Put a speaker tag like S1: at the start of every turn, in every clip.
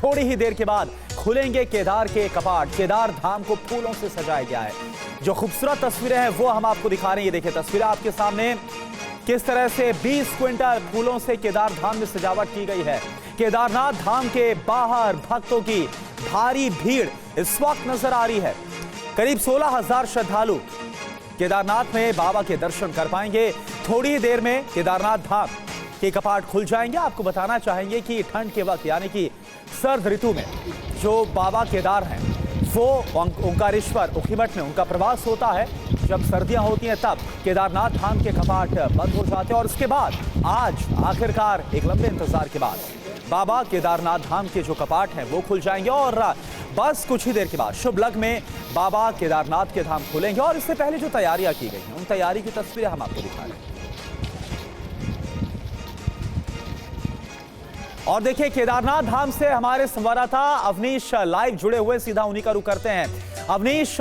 S1: थोड़ी ही देर के बाद खुलेंगे केदार के कपाट। केदार धाम को फूलों से सजाया गया है। जो खूबसूरत तस्वीरें हैं वो हम आपको दिखा रहे हैं। ये देखिए तस्वीरें आपके सामने, किस तरह से 20 क्विंटल फूलों से केदार धाम में सजावट की गई है। केदारनाथ धाम के बाहर भक्तों की भारी भीड़ इस वक्त नजर आ रही है। करीब 16,000 श्रद्धालु केदारनाथ में बाबा के दर्शन कर पाएंगे। थोड़ी ही देर में केदारनाथ धाम के कपाट खुल जाएंगे। आपको बताना चाहेंगे कि ठंड के वक्त यानी कि सर्द ऋतु में जो बाबा केदार हैं वो ओंकारेश्वर ऊखीमठ में उनका प्रवास होता है। जब सर्दियां होती हैं तब केदारनाथ धाम के कपाट बंद हो जाते हैं और उसके बाद आज आखिरकार एक लंबे इंतजार के बाद बाबा केदारनाथ धाम के जो कपाट हैं वो खुल जाएंगे और बस कुछ ही देर के बाद शुभ लग्न में बाबा केदारनाथ के धाम खुलेंगे। और इससे पहले जो तैयारियां की गई हैं उन तैयारी की तस्वीरें हम आपको दिखा रहे हैं। और देखिए केदारनाथ धाम से हमारे संवाददाता अवनीश लाइव जुड़े हुए, सीधा उन्हीं का रुख करते हैं। अवनीश,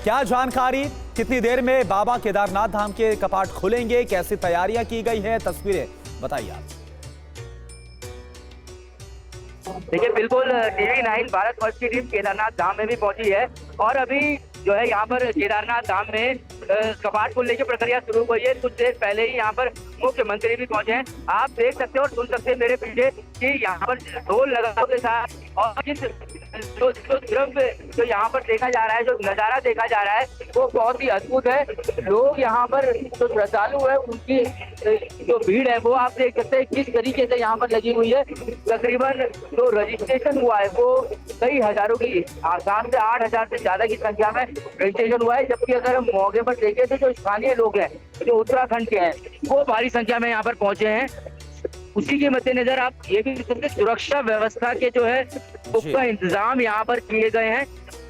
S1: क्या जानकारी, कितनी देर में बाबा केदारनाथ धाम के कपाट खुलेंगे, कैसी तैयारियां की गई है, तस्वीरें बताइए आप।
S2: देखिए बिल्कुल TV9 भारतवर्ष की टीम केदारनाथ धाम में भी पहुंची है और अभी जो है यहाँ पर केदारनाथ धाम में कपाट खुलने की प्रक्रिया शुरू हुई है। कुछ देर पहले ही यहाँ पर मुख्यमंत्री भी पहुंचे हैं। आप देख सकते हो और सुन सकते हैं मेरे पीछे कि यहाँ पर ढोल लगाओ के साथ और जिस जो द्रव्य जो यहाँ पर देखा जा रहा है, जो नजारा देखा जा रहा है वो बहुत ही अद्भुत है। लोग यहाँ पर जो श्रद्धालु है उनकी जो भीड़ है वो आप देख सकते हैं किस तरीके से यहाँ पर लगी हुई है। तकरीबन जो रजिस्ट्रेशन हुआ है वो कई हजारों की 7 से 8,000 से ज्यादा की संख्या में रजिस्ट्रेशन हुआ है। जबकि अगर हम मौके पर देखें तो जो स्थानीय लोग हैं जो उत्तराखंड के हैं वो भारी संख्या में यहाँ पर पहुंचे हैं। उसी के मद्देनजर आप ये भी सुरक्षा व्यवस्था के जो है पुख्ता इंतजाम यहाँ पर किए गए हैं।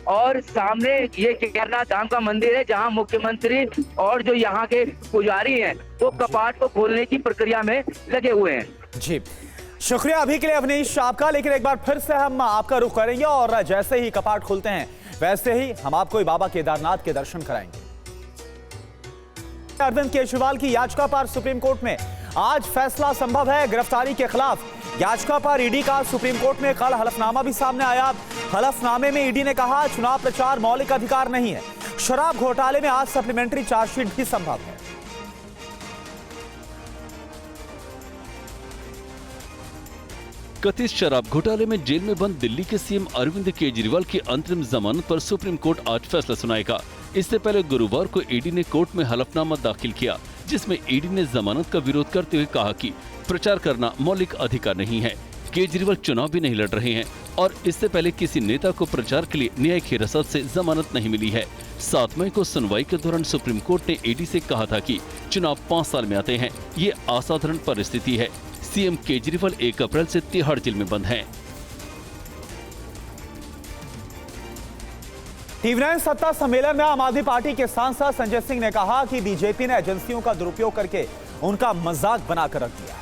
S2: और सामने ये केदारनाथ धाम का मंदिर है जहां मुख्यमंत्री और जो यहाँ के पुजारी हैं वो कपाट को खोलने की प्रक्रिया में लगे हुए हैं।
S1: जी शुक्रिया अभी के लिए अवनीश आपका। लेकिन एक बार फिर से हम आपका रुख करेंगे और जैसे ही कपाट खुलते हैं वैसे ही हम आपको बाबा केदारनाथ के दर्शन कराएंगे। अरविंद केजरीवाल की याचिका पर सुप्रीम कोर्ट में आज फैसला संभव है। गिरफ्तारी के खिलाफ याचिका पर ईडी का सुप्रीम कोर्ट में कल हलफनामा भी सामने आया। हलफनामे में ईडी ने कहा चुनाव प्रचार मौलिक अधिकार नहीं है। शराब घोटाले में आज सप्लीमेंट्री चार्जशीट भी संभव है।
S3: कथित शराब घोटाले में जेल में बंद दिल्ली के सीएम अरविंद केजरीवाल की अंतरिम जमानत पर सुप्रीम कोर्ट आज फैसला सुनाएगा। इससे पहले गुरुवार को ईडी ने कोर्ट में हलफनामा दाखिल किया जिसमें ईडी ने जमानत का विरोध करते हुए कहा कि प्रचार करना मौलिक अधिकार नहीं है। केजरीवाल चुनाव भी नहीं लड़ रहे हैं और इससे पहले किसी नेता को प्रचार के लिए न्यायिक हिरासत से जमानत नहीं मिली है। 7 मई को सुनवाई के दौरान सुप्रीम कोर्ट ने ईडी से कहा था कि चुनाव 5 साल में आते हैं, ये असाधारण परिस्थिति है। सीएम केजरीवाल 1 अप्रैल से तिहाड़ जेल में बंद हैं।
S1: TV9 सत्ता सम्मेलन में आम आदमी पार्टी के सांसद संजय सिंह ने कहा कि बीजेपी ने एजेंसियों का दुरुपयोग करके उनका मजाक बनाकर रख दिया है।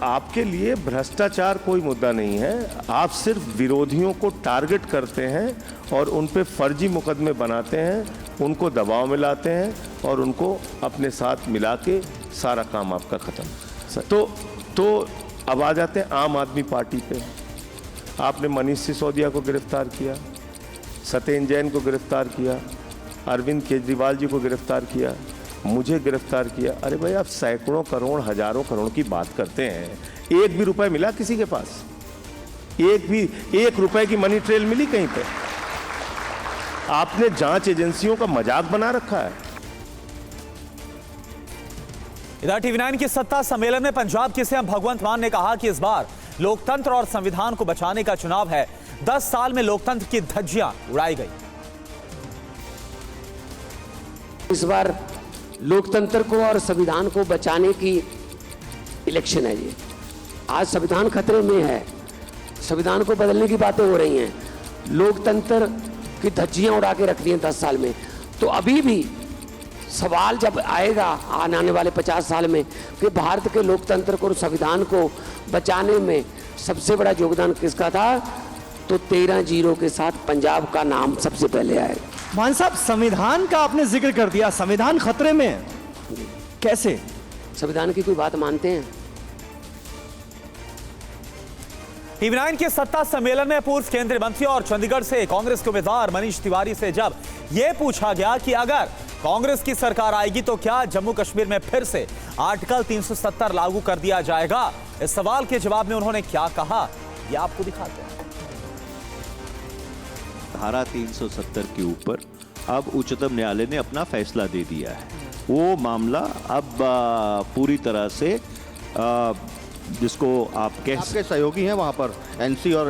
S4: आपके लिए भ्रष्टाचार कोई मुद्दा नहीं है। आप सिर्फ विरोधियों को टारगेट करते हैं और उन पे फर्जी मुकदमे बनाते हैं, उनको दबाव में लाते हैं और उनको अपने साथ मिला के सारा काम आपका खत्म। तो अब आ जाते हैं आम आदमी पार्टी पे। आपने मनीष सिसोदिया को गिरफ्तार किया, सत्येंद्र जैन को गिरफ्तार किया, अरविंद केजरीवाल जी को गिरफ्तार किया, मुझे गिरफ्तार किया। अरे भाई आप सैकड़ों करोड़ हजारों करोड़ की बात करते हैं, एक भी रुपए मिला किसी के पास? एक रुपए की मनी ट्रेल मिली कहीं पे? आपने जांच एजेंसियों का मजाक बना रखा है।
S1: इधर TV9 की सत्ता सम्मेलन में पंजाब के सीएम भगवंत मान ने कहा कि इस बार लोकतंत्र और संविधान को बचाने का चुनाव है। 10 साल में लोकतंत्र की धज्जियां उड़ाई गई।
S5: इस बार लोकतंत्र को और संविधान को बचाने की इलेक्शन है। ये आज संविधान खतरे में है, संविधान को बदलने की बातें हो रही हैं, लोकतंत्र की धज्जियां उड़ा के रख दी हैं 10 साल में। तो अभी भी सवाल जब आएगा आने वाले 50 साल में कि भारत के लोकतंत्र को और संविधान को बचाने में सबसे बड़ा योगदान किसका था, तो 13-0 के साथ पंजाब का नाम सबसे पहले आएगा।
S6: मान साहब, संविधान का आपने जिक्र कर दिया, संविधान खतरे में है, कैसे?
S5: संविधान की कोई बात मानते हैं?
S1: टीवी9 के सत्ता सम्मेलन में पूर्व केंद्रीय मंत्री और चंडीगढ़ से कांग्रेस के उम्मीदवार मनीष तिवारी से जब यह पूछा गया कि अगर कांग्रेस की सरकार आएगी तो क्या जम्मू कश्मीर में फिर से आर्टिकल 370 लागू कर दिया जाएगा, इस सवाल के जवाब में उन्होंने क्या कहा, यह आपको दिखाते हैं।
S7: धारा 370 के ऊपर अब उच्चतम न्यायालय ने अपना फैसला दे दिया है। वो मामला अब पूरी तरह से जिसको आप
S8: आपके सहयोगी हैं वहाँ पर एनसी और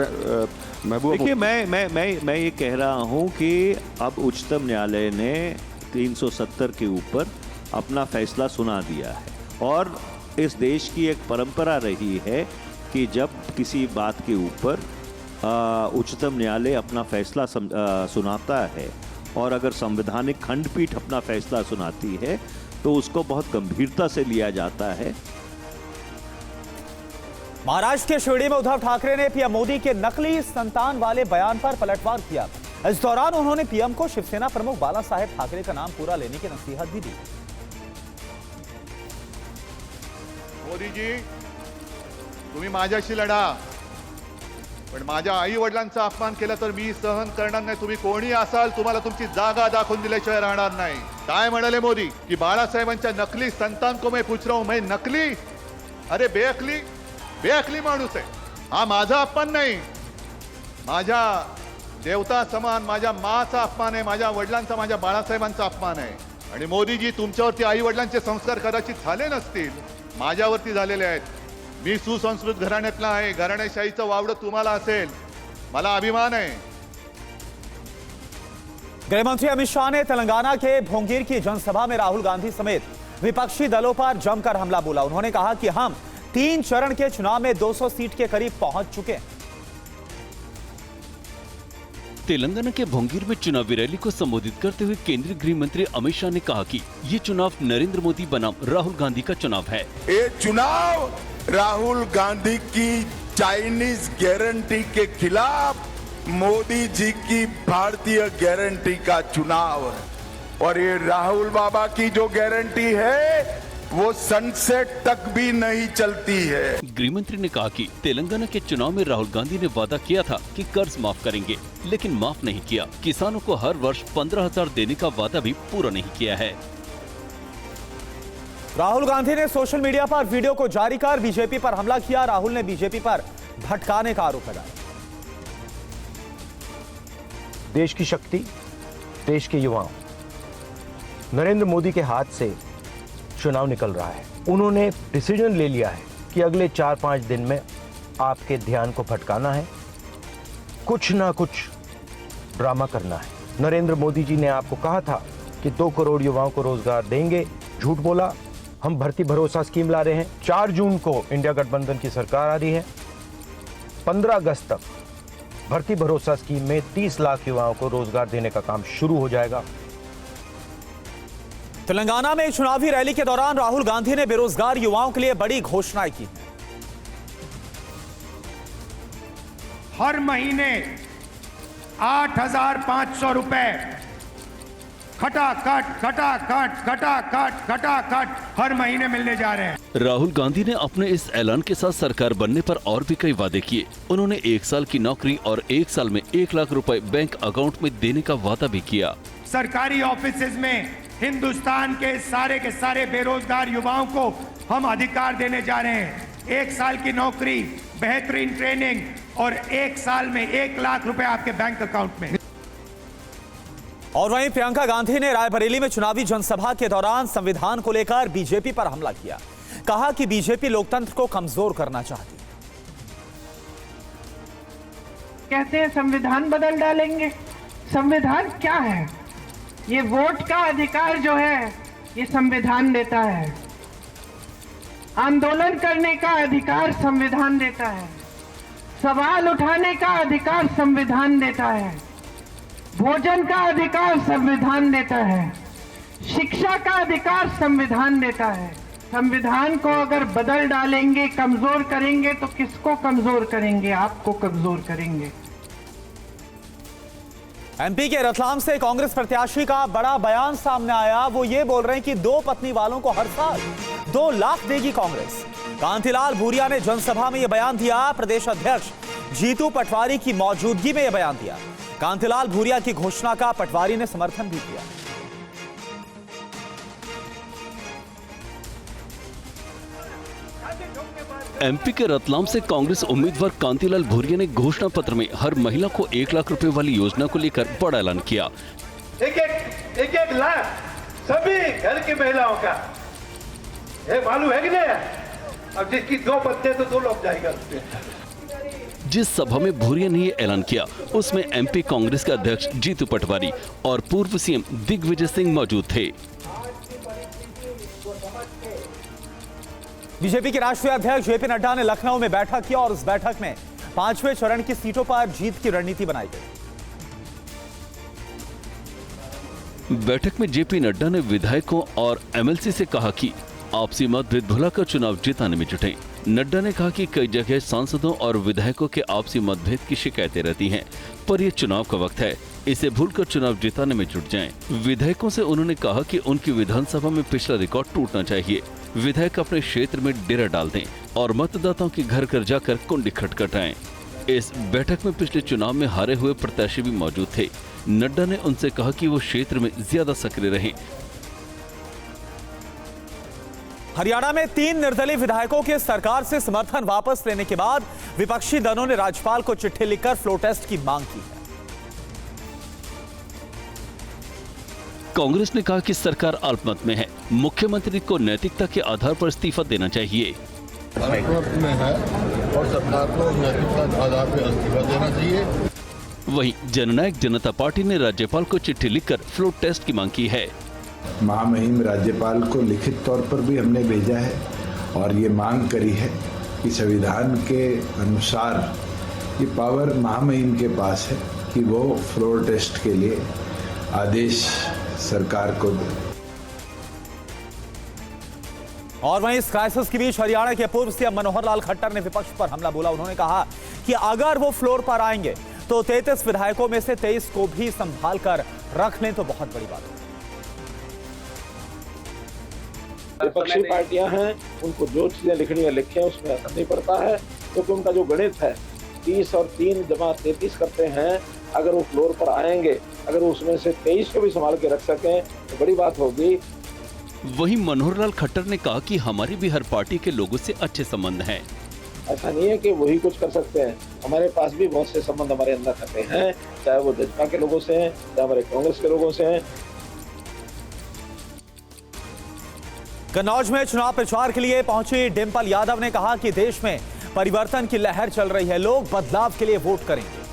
S8: महबूबा।
S7: देखिए, मैं ये कह रहा हूँ कि अब उच्चतम न्यायालय ने 370 के ऊपर अपना फैसला सुना दिया है और इस देश की एक परंपरा रही है कि जब किसी बात के ऊपर उच्चतम न्यायालय अपना फैसला सुनाता है और अगर संवैधानिक खंडपीठ अपना फैसला सुनाती है तो उसको बहुत गंभीरता से लिया जाता है।
S1: महाराष्ट्र के शिरडी में उद्धव ठाकरे ने पीएम मोदी के नकली संतान वाले बयान पर पलटवार किया। इस दौरान उन्होंने पीएम को शिवसेना प्रमुख बाला साहेब ठाकरे का नाम पूरा लेने की नसीहत भी दी।
S9: मोदी जी, तुम्ही माझ्याशी लढा, पण माझ्या आई वडिलांचा अपमान केला तर मी सहन करणार नाही। तुम्ही कोणी असाल, तुम्हाला तुमची जागा दाखवून दिल्याशिवाय राहणार नाही। काय म्हणाले मोदी की बाळासाहेबांच्या नकली संतान को मैं पूछ रहा हूं, मैं नकली? अरे बेअकली माणूस आहे हा। माझा अपमान नाही, माझ्या देवता समान माझ्या माचा अपमान आहे, माझ्या वडिलांचा, माझ्या बाळासाहेबांचा अपमान आहे। आणि मोदीजी, तुमच्यावरती आई वडिलांचे संस्कार कदाचित झाले नसतील, माझ्यावरती झालेले आहेत। मी सुसंस्कृत घराण्यातला आहे, घराणेशाहीचं वावड तुम्हाला असेल, मला अभिमान आहे।
S1: गृहमंत्री अमित शाह ने तेलंगाना के भोंगीर की जनसभा में राहुल गांधी समेत विपक्षी दलों पर जमकर हमला बोला। उन्होंने कहा कि हम 3 चरण के चुनाव में 200 सीट के करीब पहुंच चुके हैं।
S3: तेलंगाना के भोंगीर में चुनावी रैली को संबोधित करते हुए केंद्रीय गृह मंत्री अमित शाह ने कहा कि ये चुनाव नरेंद्र मोदी बनाम राहुल गांधी का चुनाव है।
S10: ये चुनाव राहुल गांधी की चाइनीज गारंटी के खिलाफ मोदी जी की भारतीय गारंटी का चुनाव है और ये राहुल बाबा की जो गारंटी है वो सनसेट तक भी नहीं चलती है।
S3: गृह मंत्री ने कहा कि तेलंगाना के चुनाव में राहुल गांधी ने वादा किया था कि कर्ज माफ करेंगे, लेकिन माफ नहीं किया। किसानों को हर वर्ष 15,000 देने का वादा भी पूरा नहीं किया है।
S1: राहुल गांधी ने सोशल मीडिया पर वीडियो को जारी कर बीजेपी पर हमला किया। राहुल ने बीजेपी पर भटकाने का आरोप लगाया।
S11: देश की शक्ति, देश के युवाओं, नरेंद्र मोदी के हाथ से चुनाव निकल रहा है। उन्होंने डिसीजन ले लिया है कि अगले 4-5 दिन में आपके ध्यान को भटकाना है, कुछ ना कुछ ड्रामा करना है। नरेंद्र मोदी जी ने आपको कहा था कि 2 करोड़ युवाओं को रोजगार देंगे, झूठ बोला। हम भर्ती भरोसा स्कीम ला रहे हैं। 4 जून को इंडिया गठबंधन की सरकार आ रही है। 15 अगस्त तक भर्ती भरोसा स्कीम में 30 लाख युवाओं को रोजगार देने का काम शुरू हो जाएगा।
S1: तेलंगाना में एक चुनावी रैली के दौरान राहुल गांधी ने बेरोजगार युवाओं के लिए बड़ी घोषणाएं की।
S12: हर महीने 8,500 रुपए खटाखट हर महीने मिलने जा रहे हैं।
S3: राहुल गांधी ने अपने इस ऐलान के साथ सरकार बनने पर और भी कई वादे किए। उन्होंने 1 साल की नौकरी और 1 साल में 1 लाख रुपए बैंक अकाउंट में देने का वादा भी किया।
S12: सरकारी ऑफिसेज में हिंदुस्तान के सारे बेरोजगार युवाओं को हम अधिकार देने जा रहे हैं। 1 साल की नौकरी, बेहतरीन ट्रेनिंग और 1 साल में 1 लाख रुपए आपके बैंक अकाउंट में।
S1: और वहीं प्रियंका गांधी ने रायबरेली में चुनावी जनसभा के दौरान संविधान को लेकर बीजेपी पर हमला किया। कहा कि बीजेपी लोकतंत्र को कमजोर करना चाहती है।
S13: कहते हैं संविधान बदल डालेंगे। संविधान क्या है? ये वोट का अधिकार जो है ये संविधान देता है। आंदोलन करने का अधिकार संविधान देता है। सवाल उठाने का अधिकार संविधान देता है। भोजन का अधिकार संविधान देता है। शिक्षा का अधिकार संविधान देता है। संविधान को अगर बदल डालेंगे, कमजोर करेंगे तो किसको कमजोर करेंगे? आपको कमजोर करेंगे।
S1: एमपी के रतलाम से कांग्रेस प्रत्याशी का बड़ा बयान सामने आया। वो ये बोल रहे हैं कि 2 पत्नी वालों को हर साल 2 लाख देगी कांग्रेस। कांतिलाल भूरिया ने जनसभा में यह बयान दिया। प्रदेश अध्यक्ष जीतू पटवारी की मौजूदगी में यह बयान दिया। कांतिलाल भूरिया की घोषणा का पटवारी ने समर्थन भी किया।
S3: एमपी के रतलाम से कांग्रेस उम्मीदवार कांतिलाल भूरिया ने घोषणा पत्र में हर महिला को 1 लाख रुपए वाली योजना को लेकर बड़ा ऐलान किया।
S12: एक लाख सभी घर की महिलाओं का, ये मालूम है कि नहीं? अब जिसकी 2 बच्चे तो 2 लोग जाएगा।
S3: जिस सभा में भूरिया ने ये ऐलान किया उसमें एमपी कांग्रेस के अध्यक्ष जीतू पटवारी और पूर्व सीएम दिग्विजय सिंह मौजूद थे।
S1: बीजेपी के राष्ट्रीय अध्यक्ष जेपी नड्डा ने लखनऊ में बैठक किया और उस बैठक में 5वें चरण की सीटों पर जीत की रणनीति बनाई गई।
S3: बैठक में जेपी नड्डा ने विधायकों और एमएलसी से कहा कि आपसी मतभेद भुलाकर चुनाव जिताने में जुटे। नड्डा ने कहा कि कई जगह सांसदों और विधायकों के आपसी मतभेद की शिकायतें रहती हैं, पर यह चुनाव का वक्त है, इसे भूलकर चुनाव जिताने में जुट जाएं। विधायकों से उन्होंने कहा कि उनकी विधानसभा में पिछला रिकॉर्ड टूटना चाहिए। विधायक अपने क्षेत्र में डेरा डाल दें और मतदाताओं के घर घर जाकर कुंडी खटखटाएं। इस बैठक में पिछले चुनाव में हारे हुए प्रत्याशी भी मौजूद थे। नड्डा ने उनसे कहा कि वो क्षेत्र में ज्यादा सक्रिय रहें।
S1: हरियाणा में 3 निर्दलीय विधायकों के सरकार से समर्थन वापस लेने के बाद विपक्षी दलों ने राज्यपाल को चिट्ठी लिखकर फ्लोर टेस्ट की मांग की है।
S3: कांग्रेस ने कहा कि सरकार अल्पमत में है, मुख्यमंत्री को नैतिकता के आधार पर इस्तीफा देना चाहिए।
S14: अल्पमत में है और सरकार को नैतिकता के आधार पर इस्तीफा देना चाहिए।
S3: वहीं जननायक जनता पार्टी ने राज्यपाल को चिट्ठी लिखकर फ्लोर टेस्ट की मांग की है।
S15: महामहिम राज्यपाल को लिखित तौर पर भी हमने भेजा है और ये मांग करी है कि संविधान के अनुसार ये पावर महामहिम के पास है कि वो फ्लोर टेस्ट के लिए आदेश सरकार को दे।
S1: और वहीं इस क्राइसिस के बीच हरियाणा के पूर्व सीएम मनोहर लाल खट्टर ने विपक्ष पर हमला बोला। उन्होंने कहा कि अगर वो फ्लोर पर आएंगे तो 33 विधायकों में से 23 को भी संभाल कर रख लें तो बहुत बड़ी बात है।
S16: विपक्षी पार्टियां हैं, उनको जो चीजें लिखनी है लिखें, उसमें असर नहीं पड़ता है, क्योंकि उनका जो गणित है 30 और 3 जमा 33 करते हैं। अगर वो फ्लोर पर आएंगे, अगर उसमें से 23 को भी संभाल के रख सकें तो बड़ी बात होगी।
S3: वहीं मनोहर लाल खट्टर ने कहा कि हमारी भी हर पार्टी के लोगों से अच्छे संबंध हैं।
S16: ऐसा नहीं है कि वही कुछ कर सकते हैं, हमारे पास भी बहुत से संबंध हमारे अंदर करते हैं, चाहे वो भाजपा के लोगों से हैं, चाहे हमारे कांग्रेस के लोगों से हैं।
S1: कन्नौज में चुनाव प्रचार के लिए पहुंची डिंपल यादव ने कहा कि देश में परिवर्तन की लहर चल रही है, लोग बदलाव के लिए वोट करेंगे।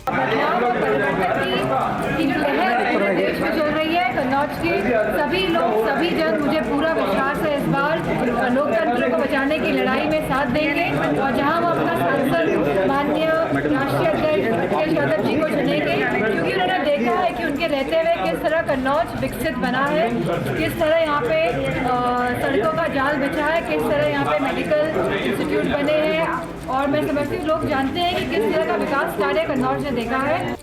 S17: बदलाव और परिवर्तन की लहर देश में चल रही है। कन्नौज के सभी लोग, सभी जन, मुझे पूरा विश्वास है इस बार लोकतंत्र को बचाने की लड़ाई में साथ देंगे और जहां वो अपना सांसद माननीय राष्ट्रीय अध्यक्ष अखिलेश यादव जी को चुनेंगे, क्योंकि उन्होंने देखा है कि उनके रहते हुए किस तरह कन्नौज विकसित बना है, किस तरह यहाँ पे सड़कों का जाल बिछा है, किस तरह यहाँ पे मेडिकल इंस्टीट्यूट बने हैं और मैं समझती हूँ लोग जानते हैं कि किस तरह का विकास कार्य कन्नौज ने देखा है।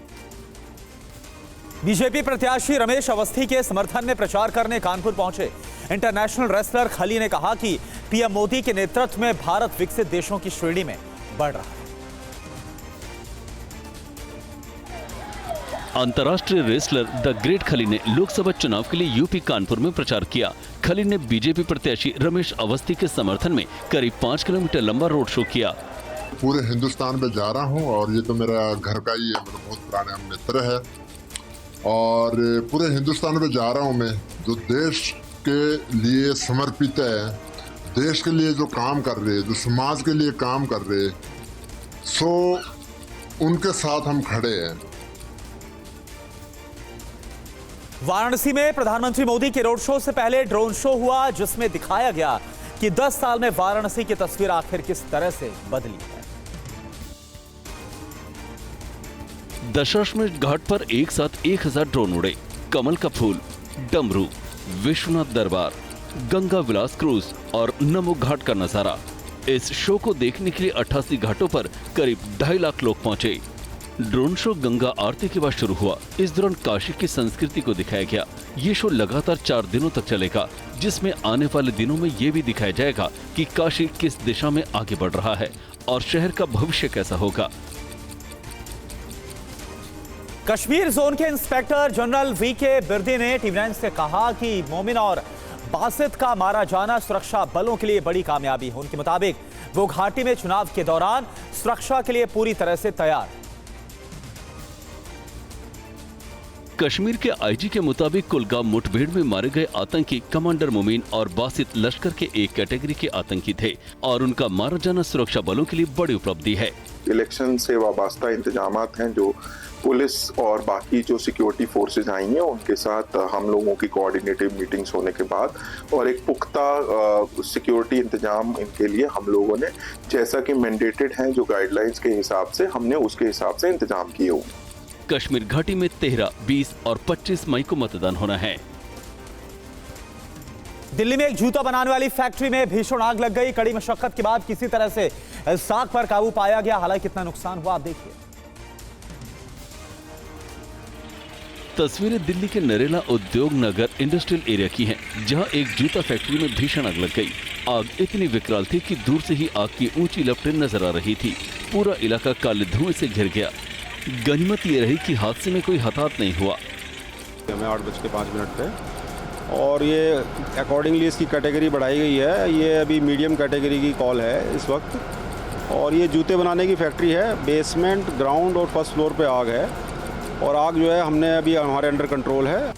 S1: बीजेपी प्रत्याशी रमेश अवस्थी के समर्थन में प्रचार करने कानपुर पहुंचे इंटरनेशनल रेसलर खली ने कहा कि पीएम मोदी के नेतृत्व में भारत विकसित देशों की श्रेणी में बढ़ रहा है।
S3: अंतर्राष्ट्रीय रेसलर द ग्रेट खली ने लोकसभा चुनाव के लिए यूपी कानपुर में प्रचार किया। खली ने बीजेपी प्रत्याशी रमेश अवस्थी के समर्थन में करीब 5 किलोमीटर लंबा रोड शो किया।
S14: पूरे हिंदुस्तान में जा रहा हूं और ये तो मेरा घर का ही है, मेरा बहुत पुराना मित्र है और पूरे हिंदुस्तान में जा रहा हूं मैं, जो देश के लिए समर्पित है, देश के लिए जो काम कर रहे, जो समाज के लिए काम कर रहे, सो उनके साथ हम खड़े हैं।
S1: वाराणसी में प्रधानमंत्री मोदी के रोड शो से पहले ड्रोन शो हुआ, जिसमें दिखाया गया कि 10 साल में वाराणसी की तस्वीर आखिर किस तरह से बदली है।
S3: दशाश्वमेध घाट पर एक साथ 1000 ड्रोन उड़े। कमल का फूल, डमरू, विश्वनाथ दरबार, गंगा विलास क्रूज और नमो घाट का नजारा। इस शो को देखने के लिए 88 घाटों पर करीब 2.5 लाख लोग पहुंचे। ड्रोन शो गंगा आरती के बाद शुरू हुआ। इस दौरान काशी की संस्कृति को दिखाया गया। ये शो लगातार 4 दिनों तक चलेगा, जिसमें आने वाले दिनों में ये भी दिखाया जाएगा कि काशी किस दिशा में आगे बढ़ रहा है और शहर का भविष्य कैसा होगा।
S1: कश्मीर जोन के इंस्पेक्टर जनरल वीके बिर्दी ने टीवी9 से कहा कि मोमिन और बासित का मारा जाना सुरक्षा बलों के लिए बड़ी कामयाबी है। उनके मुताबिक वो घाटी में चुनाव के दौरान सुरक्षा के लिए पूरी तरह से तैयार।
S3: कश्मीर के आईजी के मुताबिक कुलगाम मुठभेड़ में मारे गए आतंकी कमांडर मोमिन और बासित लश्कर के एक कैटेगरी के आतंकी थे और उनका मारा जाना सुरक्षा बलों के लिए बड़ी उपलब्धि है।
S18: इलेक्शन से वाबस्ता इंतजामात हैं जो पुलिस और बाकी जो सिक्योरिटी फोर्सेज आई हैं उनके साथ हम लोगों की कोऑर्डिनेटिव मीटिंग्स होने के बाद और एक पुख्ता सिक्योरिटी इंतजाम इनके लिए हम लोगों ने, जैसा कि मैंडेटेड हैं जो गाइडलाइंस के हिसाब से, हमने उसके हिसाब से इंतजाम किए हुए।
S3: कश्मीर घाटी में 13, 20 और 25 मई को मतदान होना है।
S1: दिल्ली में एक जूता बनाने वाली फैक्ट्री में भीषण आग लग गई। कड़ी मशक्कत के बाद किसी तरह से इस आग पर काबू पाया गया। हालांकि कितना नुकसान हुआ आप देखिए।
S3: तस्वीरें दिल्ली के नरेला उद्योग नगर इंडस्ट्रियल एरिया की हैं, जहां एक जूता फैक्ट्री में भीषण आग लग गई। आग इतनी विकराल थी कि दूर से ही आग की ऊंची लपटें नजर आ रही थी। पूरा इलाका काले धुएं से घिर गया। गनीमत ये रही कि हादसे में कोई हताहत नहीं हुआ।
S19: हमें 8:05 पे और ये अकॉर्डिंगली इसकी कैटेगरी बढ़ाई गई है। ये अभी मीडियम कैटेगरी की कॉल है इस वक्त और ये जूते बनाने की फैक्ट्री है। बेसमेंट, ग्राउंड और फर्स्ट फ्लोर पे आग है और आग जो है हमने अभी हमारे अंडर कंट्रोल है।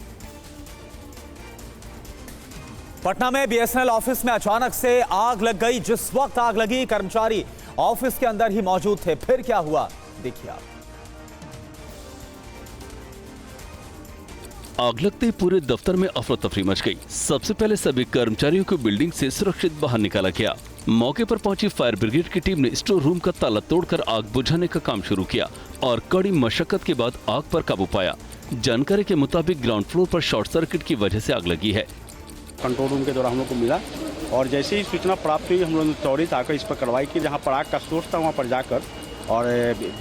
S1: पटना में बीएसएनएल ऑफिस में अचानक से आग लग गई। जिस वक्त आग लगी कर्मचारी ऑफिस के अंदर ही मौजूद थे। फिर क्या हुआ देखिए आप।
S3: आग लगते ही पूरे दफ्तर में अफरा तफरी मच गई। सबसे पहले सभी कर्मचारियों को बिल्डिंग से सुरक्षित बाहर निकाला गया। मौके पर पहुंची फायर ब्रिगेड की टीम ने स्टोर रूम का ताला तोड़कर आग बुझाने का काम शुरू किया और कड़ी मशक्कत के बाद आग पर काबू पाया। जानकारी के मुताबिक ग्राउंड फ्लोर पर शॉर्ट सर्किट की वजह से आग लगी है।
S20: कंट्रोल रूम के दौरान हम लोग को मिला और जैसे ही सूचना प्राप्त हुई हम लोगों ने त्वरित आकर इस पर कार्रवाई की। जहाँ पर आग का सोर्स था वहाँ पर जाकर और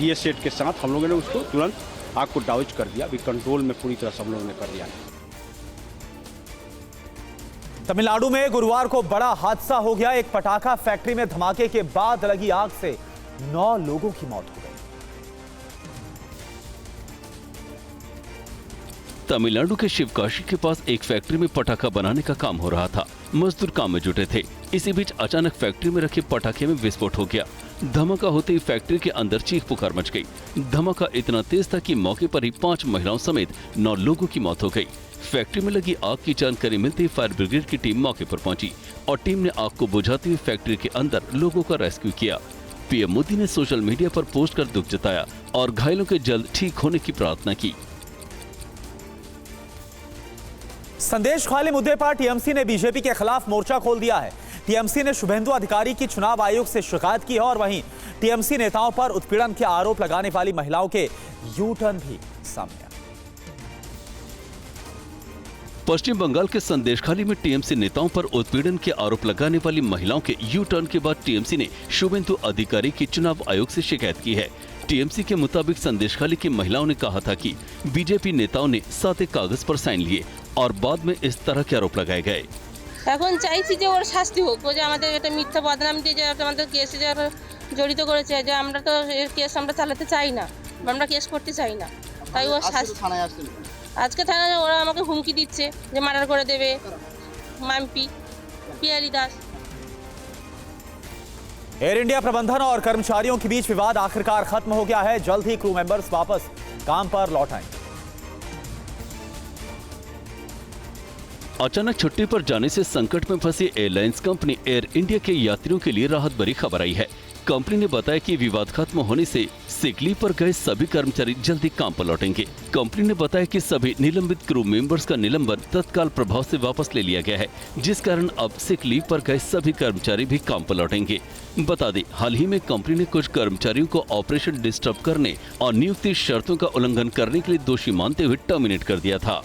S20: BS सेट के साथ हम लोगों ने उसको तुरंत आग को डाउज कर दिया। अभी कंट्रोल में पूरी तरह से हम लोगों ने कर दिया है।
S1: तमिलनाडु में गुरुवार को बड़ा हादसा हो गया। एक पटाखा फैक्ट्री में धमाके के बाद लगी आग से 9 लोगों की मौत हो गई।
S3: तमिलनाडु के शिवकाशी के पास एक फैक्ट्री में पटाखा बनाने का काम हो रहा था। मजदूर काम में जुटे थे। इसी बीच अचानक फैक्ट्री में रखे पटाखे में विस्फोट हो गया। धमाका होते ही फैक्ट्री के अंदर चीख पुकार मच गई। धमाका इतना तेज था कि मौके पर ही 5 महिलाओं समेत 9 लोगों की मौत हो गई। फैक्ट्री में लगी आग की जानकारी मिलते ही फायर ब्रिगेड की टीम मौके पर पहुंची और टीम ने आग को बुझाते हुए फैक्ट्री के अंदर लोगों का रेस्क्यू किया। पीएम मोदी ने सोशल मीडिया पर पोस्ट कर दुख जताया और घायलों के जल्द ठीक होने की प्रार्थना की।
S1: संदेश खाली मुद्दे पर टीएमसी ने बीजेपी के खिलाफ मोर्चा खोल दिया है। टीएमसी ने शुभेंदु अधिकारी की चुनाव आयोग से शिकायत की है और वहीं टीएमसी नेताओं पर उत्पीड़न के आरोप लगाने वाली महिलाओं के यू टर्न भी सामने आए।
S3: पश्चिम बंगाल के संदेशखाली में टीएमसी नेताओं पर उत्पीड़न के आरोप लगाने वाली महिलाओं के यू टर्न के बाद टीएमसी ने शुभेंदु अधिकारी की चुनाव आयोग से शिकायत की है। टीएमसी के मुताबिक संदेशखाली की महिलाओं ने कहा था कि बीजेपी नेताओं ने सादे कागज पर साइन लिए और बाद में इस तरह के आरोप लगाए गए।
S21: এখন চাইছি যে ওর শাস্তি হোক। ও যে আমাদের এটা মিথ্যা বদনাম দিয়ে যে আমাদের কেসে যারা জড়িত করেছে, যে আমরা তো এর কেস আমরা চালাতে চাই না, আমরা কেস করতে চাই না। তাই ও শাস্তি থানায় আসছে। আজকে থানায় ওরা আমাকে হুমকি দিচ্ছে যে মার্ডার করে দেবে। মাম্পি পিয়ালি দাস।
S1: एयर इंडिया प्रबंधन और कर्मचारियों के बीच विवाद आखिरकार खत्म हो गया है। जल्द ही क्रू मेंबर्स वापस काम पर लौट आएंगे।
S3: अचानक छुट्टी पर जाने से संकट में फंसी एयरलाइंस कंपनी एयर इंडिया के यात्रियों के लिए राहत भरी खबर आई है। कंपनी ने बताया कि विवाद खत्म होने से सिक लीव पर गए सभी कर्मचारी जल्दी काम पर लौटेंगे। कंपनी ने बताया कि सभी निलंबित क्रू मेंबर्स का निलंबन तत्काल प्रभाव से वापस ले लिया गया है, जिस कारण अब सिक लीव पर गए सभी कर्मचारी भी काम पर लौटेंगे। बता दें, हाल ही में कंपनी ने कुछ कर्मचारियों को ऑपरेशन डिस्टर्ब करने और नियुक्ति शर्तों का उल्लंघन करने के लिए दोषी मानते हुए टर्मिनेट कर दिया था।